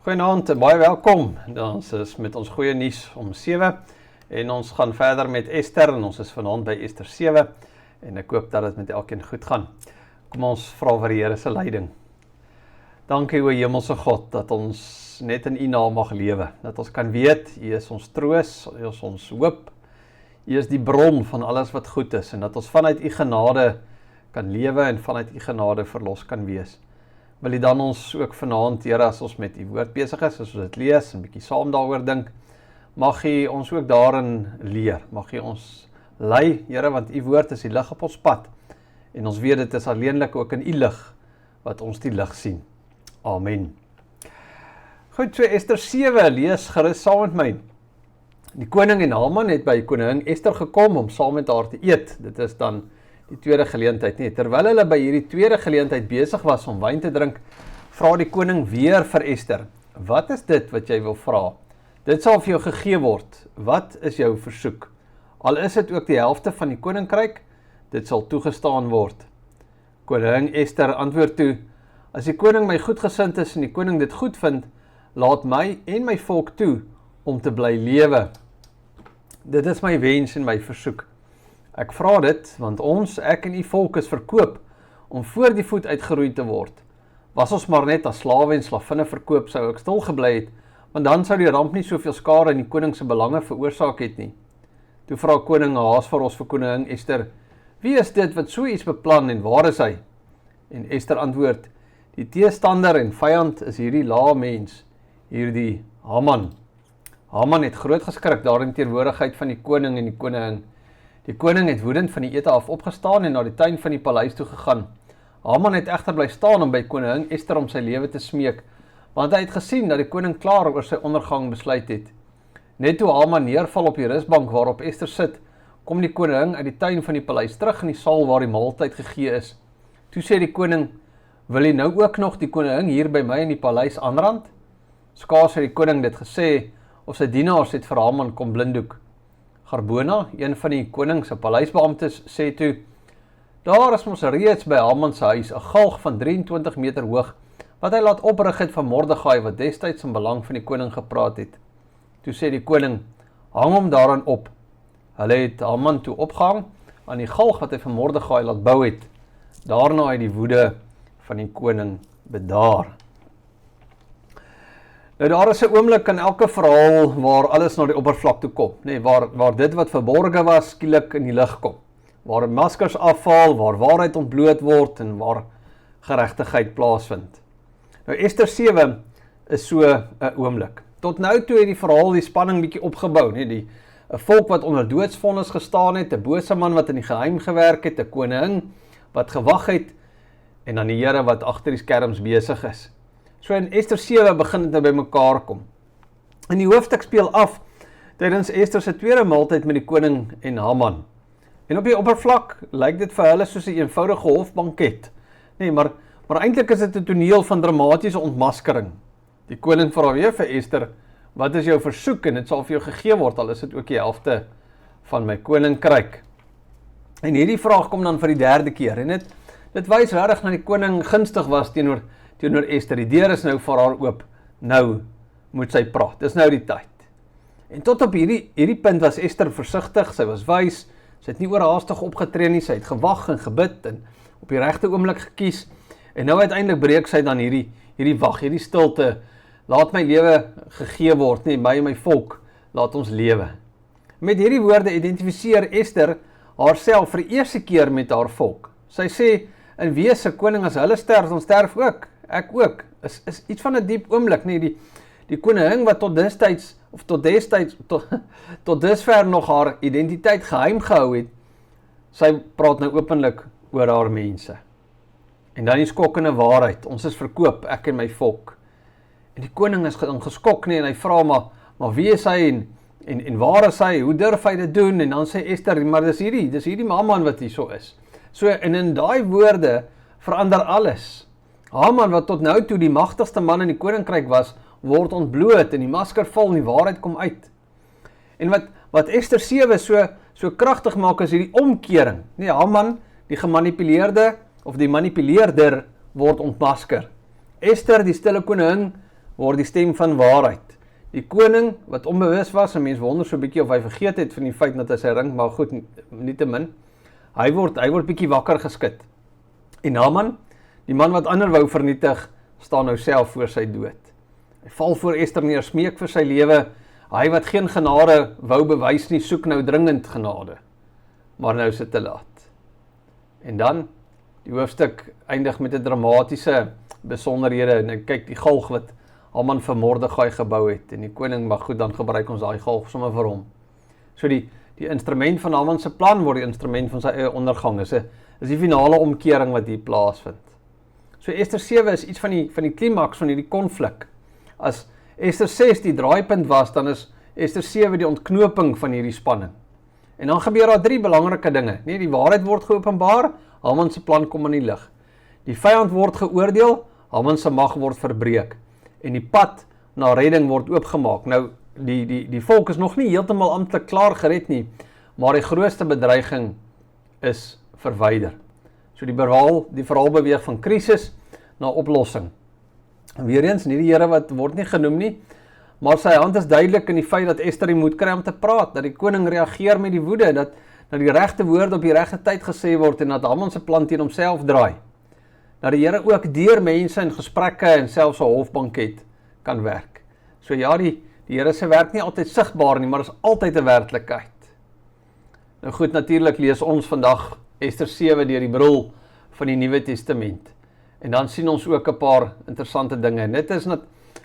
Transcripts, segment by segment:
Goeienaand en baie welkom. Ons is met ons goeie nuus om 7 en ons gaan verder met Ester en ons is vanaand by Ester 7 en ek hoop dat dit met elkeen goed gaan. Kom ons vra vir die Here se leiding. Dankie o Hemelse God dat ons net in U naam mag lewe, dat ons kan weet U is ons troos, U is ons hoop, U is die bron van alles wat goed is en dat ons vanuit U genade kan lewe en vanuit U genade verlos kan wees. Wil U dan ons ook vanaand, Here, as ons met U woord besig is, as ons dit lees en bietjie saam daaroor dink, mag U ons ook daarin leer, mag U ons lei, Here, want U woord is die lig op ons pad, en ons weet dit is alleenlik ook in U lig, wat ons die lig sien. Amen. Goed, so Ester 7, lees gerus saam met my. Die koning en Haman het by koningin Ester gekom om saam met haar te eet, dit is dan die tweede geleentheid nie. Terwyl hulle by hierdie tweede geleentheid besig was om wyn te drink, vra die koning weer vir Ester, wat is dit wat jy wil vra? Dit sal vir jou gegee word, wat is jou versoek? Al is dit ook die helfte van die koninkryk, dit sal toegestaan word. Koningin Ester antwoord toe, as die koning my goedgesind is en die koning dit goed vind, laat my en my volk toe om te bly lewe. Dit is my wens en my versoek. Ek vra dit, want ons, ek en U volk is verkoop, om voor die voet uitgeroei te word. Was ons maar net as slawe en slavinne verkoop, sou ek stil gebly het, want dan sou die ramp nie soveel skade in die koning se belange veroorsaak het nie. Toe vra koning Ahasveros vir koningin Ester, wie is dit wat so iets beplan en waar is hy? En Ester antwoord, die teestander en vyand is hierdie lae mens, hierdie Haman. Haman het groot geskrik daar in teenwoordigheid van die koning en die koningin. Die koning het woedend van die ete af opgestaan en na die tuin van die paleis toe gegaan. Haman het egter bly staan om by koningin Ester om sy lewe te smeek, want hy het gesien dat die koning klaar oor sy ondergang besluit het. Net toe Haman neerval op die rusbank waarop Ester sit, kom die koning uit die tuin van die paleis terug in die saal waar die maaltyd gegee is. Toe sê die koning, wil jy nou ook nog die koning hier by my in die paleis aanrand? Skaars het die koning dit gesê, of sy dienaars het vir Haman kom blinddoek. Garbona, een van die koning se paleisbeamptes, sê toe, daar is ons reeds by Haman se huis, 'n galg van 23 meter hoog, wat hy laat oprig het van Mordegai, wat destyds in belang van die koning gepraat het. Toe sê die koning, hang hom daaraan op. Hulle het Haman toe opgehang, aan die galg wat hy van Mordegai laat bou het. Daarna het die woede van die koning bedaar. Nou daar is 'n oomblik in elke verhaal waar alles na die oppervlak toe kom, nee, waar dit wat verborge was skielik in die lig kom, waar maskers afval, waar waarheid ontbloot word en waar geregtigheid plaasvind. Nou Ester 7 is so 'n oomblik. Tot nou toe het die verhaal die spanning bietjie opgebou, nee, 'n volk wat onder doodsvonnis gestaan het, 'n bose man wat in die geheim gewerk het, 'n koning wat gewag het en dan die Here wat agter die skerms besig is. So in Ester 7 begin dit nou by mekaar kom. En die hoofstuk speel af tydens Ester se tweede maaltyd met die koning en Haman. En op die oppervlak lyk dit vir hulle soos 'n eenvoudige hofbanket. Nee, maar eintlik is dit 'n toneel van dramatiese ontmaskering. Die koning vra weer vir Ester, wat is jou versoek en dit sal vir jou gegee word, al is dit ook die helfte van my koninkryk. En hierdie vraag kom dan vir die derde keer en dit wys regtig na die koning gunstig was teenoor Ester, die deur is nou vir haar oop, nou moet sy praat, dis nou die tyd. En tot op hierdie punt was Ester versigtig, sy was wys, sy het nie oorhaastig opgetree nie, sy het gewag en gebid en op die regte oomblik gekies, en nou uiteindelik breek sy dan hierdie wag, hierdie stilte, laat my lewe gegee word, nie, my en my volk, laat ons lewe. Met hierdie woorde identifiseer Ester haarself vir die eerste keer met haar volk. Sy sê, in wese koning as hulle sterf, dan sterf ook, ek ook, is iets van 'n diep oomblik, nee, die koning wat tot dusver nog haar identiteit geheim gehou het, sy praat nou openlik oor haar mense. En dan die skokkende waarheid, ons is verkoop, ek en my volk. En die koning is geskok nie, en hy vra maar wie is hy, en waar is hy, hoe durf hy dit doen, en dan sê Ester, maar dis hierdie Haman wat hier so is. So, en in daai woorde verander alles. Haman, wat tot nou toe die magtigste man in die koninkryk was, word ontbloot en die masker val en die waarheid kom uit. En wat Ester 7 so kragtig maak is hierdie omkering. Nee, Haman, die gemanipuleerde of die manipuleerder word ontmasker. Ester, die stille koningin, word die stem van waarheid. Die koning, wat onbewus was, en mens wonder so 'n bietjie of hy vergeet het van die feit dat hy sy ring, maar goed, nietemin, hy word bietjie wakker geskit. En Haman, die man wat ander wou vernietig, staan nou self voor sy dood. Hy val voor Ester neer, smeek vir sy lewe, hy wat geen genade wou bewys nie, soek nou dringend genade. Maar nou is dit te laat. En dan, die hoofstuk eindig met 'n dramatiese besonderhede, en kyk die galg wat Haman vir Mordegai gebou het, en die koning, maar goed, dan gebruik ons daai galg sommer vir hom. So die instrument van Haman se plan word die instrument van sy eie ondergang, is die finale omkering wat hier plaasvind. So Ester 7 is iets van die klimaks van hierdie konflik. As Ester 6 die draaipunt was, dan is Ester 7 die ontknoping van hierdie spanning. En dan gebeur daar 3 belangrike dinge. Nee, die waarheid word geopenbaar, Haman se plan kom in die lig. Die vyand word geoordeel, Haman se mag word verbreek. En die pad na redding word oopgemaak. Nou, die volk is nog nie heeltemal amptelik klaar gered nie, maar die grootste bedreiging is verwyder. So die verhaal beweeg van krisis na oplossing. En weer eens, nie die Here wat word nie genoem nie, maar sy hand is duidelik in die feit dat Ester die moed kry om te praat, dat die koning reageer met die woede, dat die regte woord op die regte tyd gesê word en dat Haman se plan teen homself draai. Dat die Here ook deur mense in gesprekke en selfs 'n hofbanket kan werk. So ja, die Here se werk nie altyd sigbaar nie, maar is altyd 'n werklikheid. Nou goed, natuurlik lees ons vandag Ester 7 deur die bril van die Nuwe Testament. En dan sien ons ook 'n paar interessante dinge. En dit is dat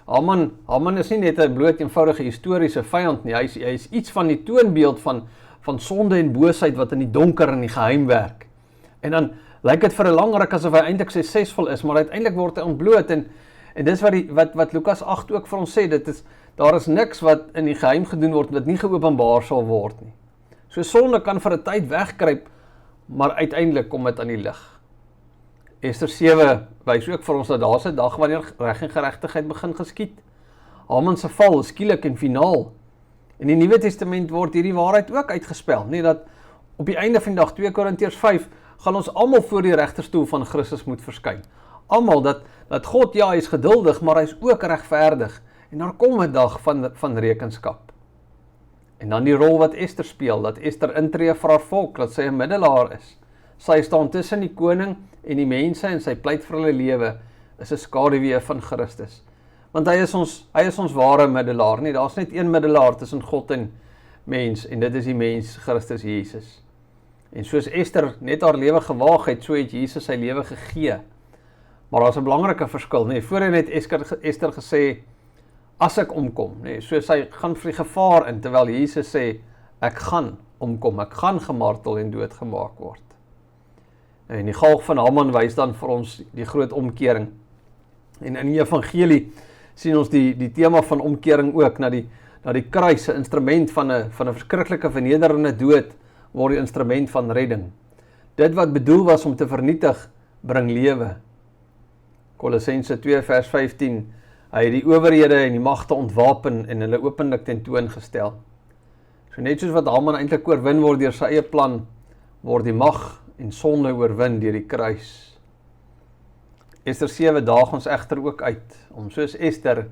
Haman is nie net 'n bloot eenvoudige historiese vyand nie. Hy is iets van die toonbeeld van sonde en boosheid wat in die donker en die geheim werk. En dan lyk dit vir 'n lang ruk asof hy eintlik suksesvol is, maar uiteindelik word hy ontbloot en dis wat Lukas 8 ook vir ons sê, daar is niks wat in die geheim gedoen word wat nie geopenbaar sal word nie. So sonde kan vir 'n tyd wegkruip, maar uiteindelik kom dit aan die lig. Ester 7 wys ook vir ons dat daar 'n dag wanneer reg en geregtigheid begin geskied. Haman se val is skielik en finaal. In die Nuwe Testament word hierdie waarheid ook uitgespel, nie dat op die einde van die dag 2 Korintiërs 5 gaan ons almal voor die regterstoel van Christus moet verskyn. Almal dat God, ja, hy is geduldig, maar hy is ook regverdig. En daar kom 'n dag van rekenskap. En dan die rol wat Ester speel, dat Ester intree vir haar volk, dat sy 'n middelaar is. Sy staan tussen die koning en die mense en sy pleit vir hulle lewe is 'n skaduwee van Christus. Want hy is ons ware middelaar, nie, daar's net een middelaar tussen God en mens, en dit is die mens Christus Jesus. En soos Ester net haar lewe gewaag het, so het Jesus sy lewe gegee. Maar daar's 'n belangrike verskil, nee, voorheen het Ester gesê, as ek omkom, nee, so sy gaan vir die gevaar in, terwyl Jesus sê, ek gaan omkom, ek gaan gemartel en doodgemaak word. En die galg van Haman wys dan vir ons die groot omkering. En in die evangelie sien ons die tema van omkering ook, na die kruis, 'n instrument van 'n verskriklike vernederende dood, word die instrument van redding. Dit wat bedoel was om te vernietig, bring lewe. Kolossense 2 vers 15, hy het die owerhede en die magte ontwapen en hulle openlik tentoongestel. So net soos wat Haman eintlik oorwin word deur sy eie plan, word die mag en sonde oorwin deur die kruis. Ester 7 daag ons egter ook uit, om soos Ester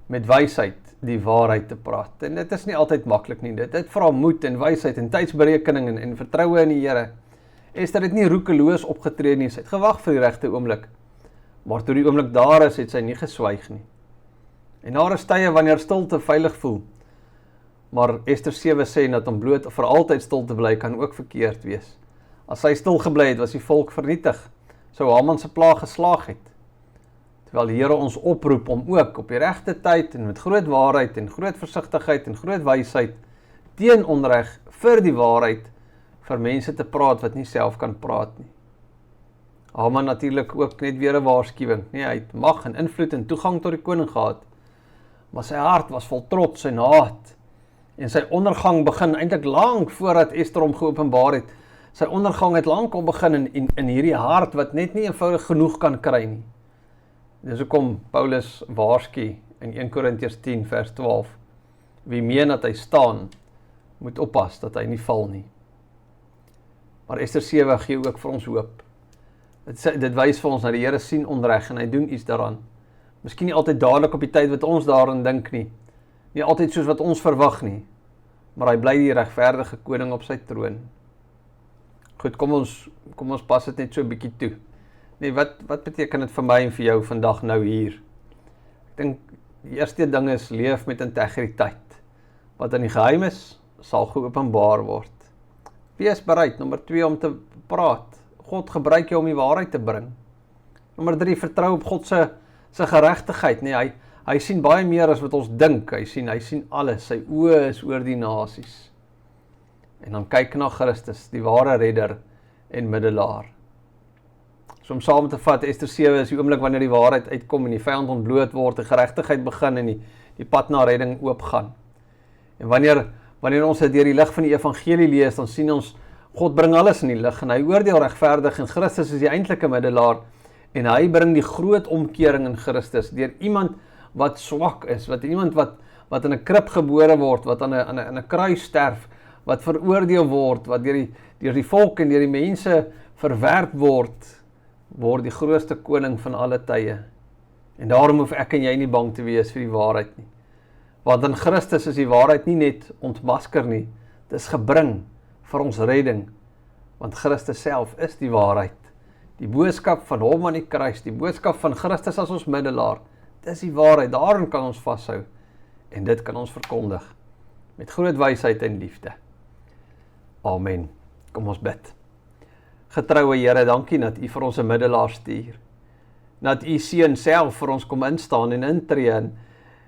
met wysheid die waarheid te praat. En dit is nie altyd maklik nie, dit vra moed en wysheid en tydsberekening en vertroue in die Here. Ester het nie roekeloos opgetree nie, sy het gewag vir die regte oomblik. Maar toe die oomblik daar is, het sy nie geswyg nie. En daar is tye wanneer stilte veilig voel. Maar Ester 7 sê dat om bloot vir altyd stil te bly kan ook verkeerd wees. As sy stil gebly het, was die volk vernietig, sou Haman se plaag geslaag het. Terwyl die Here ons oproep om ook op die regte tyd en met groot waarheid en groot versigtigheid en groot wysheid teen onreg vir die waarheid vir mense te praat wat nie self kan praat nie. Haman natuurlik ook net weer 'n waarskuwing. Nee, hy het mag en invloed en toegang tot die koning gehad, maar sy hart was vol trots en haat. En sy ondergang begin eintlik lank voordat Ester hom geopenbaar het. Sy ondergang het lank al begin in hierdie hart wat net nie eenvoudig genoeg kan kry nie. Dis hoekom Paulus waarsku in 1 Korintiërs 10 vers 12. Wie meen dat hy staan, moet oppas dat hy nie val nie. Maar Ester 7 gee ook vir ons hoop. Dit wys vir ons dat die Here sien onreg en hy doen iets daaraan. Miskien nie altyd dadelik op die tyd wat ons daarin dink nie. Nie altyd soos wat ons verwag nie. Maar hy bly die regverdige koning op sy troon. Goed, kom ons pas dit net so 'n bietjie toe. Nee, wat beteken dit vir my en vir jou vandag nou hier? Ek dink die eerste ding is leef met integriteit. Wat in die geheim is, sal geopenbaar word. Wees bereid, nommer 2, om te praat. God gebruik jou om die waarheid te bring. Nommer 3, vertrou op God se geregtigheid. Nee, hy sien baie meer as wat ons dink. Hy sien alles. Sy oë is oor die nasies. En dan kyk na Christus, die ware redder en middelaar. So om saam te vat, Ester 7 is die oomblik wanneer die waarheid uitkom en die vyand ontbloot word, die geregtigheid begin en die pad na redding oopgaan. En wanneer ons dit deur die lig van die evangelie lees, dan sien ons, God bring alles in die lig en hy oordeel regverdig en Christus is die eintlike middelaar en hy bring die groot omkering in Christus deur iemand wat swak is, iemand wat in 'n krib gebore word, wat aan 'n kruis sterf, wat veroordeel word, wat deur die volk en deur die mense verwerp word die grootste koning van alle tye. En daarom hoef ek en jy nie bang te wees vir die waarheid nie. Want in Christus is die waarheid nie net ontmasker nie, dit is gebring vir ons redding, want Christus self is die waarheid. Die boodskap van hom aan die kruis, die boodskap van Christus as ons middelaar, dit is die waarheid, daarin kan ons vashou, en dit kan ons verkondig, met groot wysheid en liefde. Amen. Kom ons bid. Getroue Here, dankie dat U vir ons 'n middelaar stuur, dat U Seun self vir ons kom instaan en intree,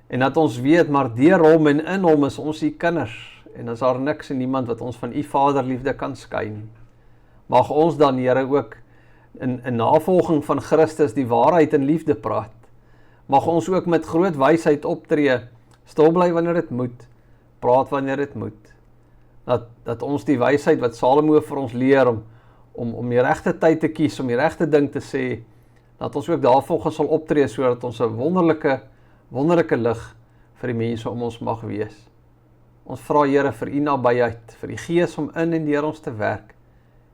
en dat ons weet, maar deur hom en in hom is ons U kinders, en is daar niks en niemand wat ons van U Vaderliefde kan skei nie. Mag ons dan, Here, ook in navolging van Christus die waarheid en liefde praat. Mag ons ook met groot wysheid optree, stil bly wanneer dit moet, praat wanneer dit moet. Dat ons die wysheid wat Salomo vir ons leer om die regte tyd te kies, om die regte ding te sê, dat ons ook daarvolgens sal optree, sodat ons 'n wonderlike lig vir die mense om ons mag wees. Ons vra, Here, vir U nabyheid, vir die Gees om in en deur ons te werk,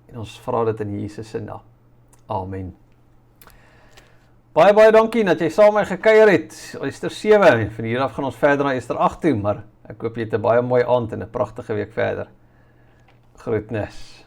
en ons vra dit in Jesus se naam. Amen. Baie dankie dat jy saam met my gekuier het. Ester 7, van hier af gaan ons verder na Ester 8 toe, maar ek hoop jy het 'n baie mooi aand en 'n pragtige week verder. Groetnis.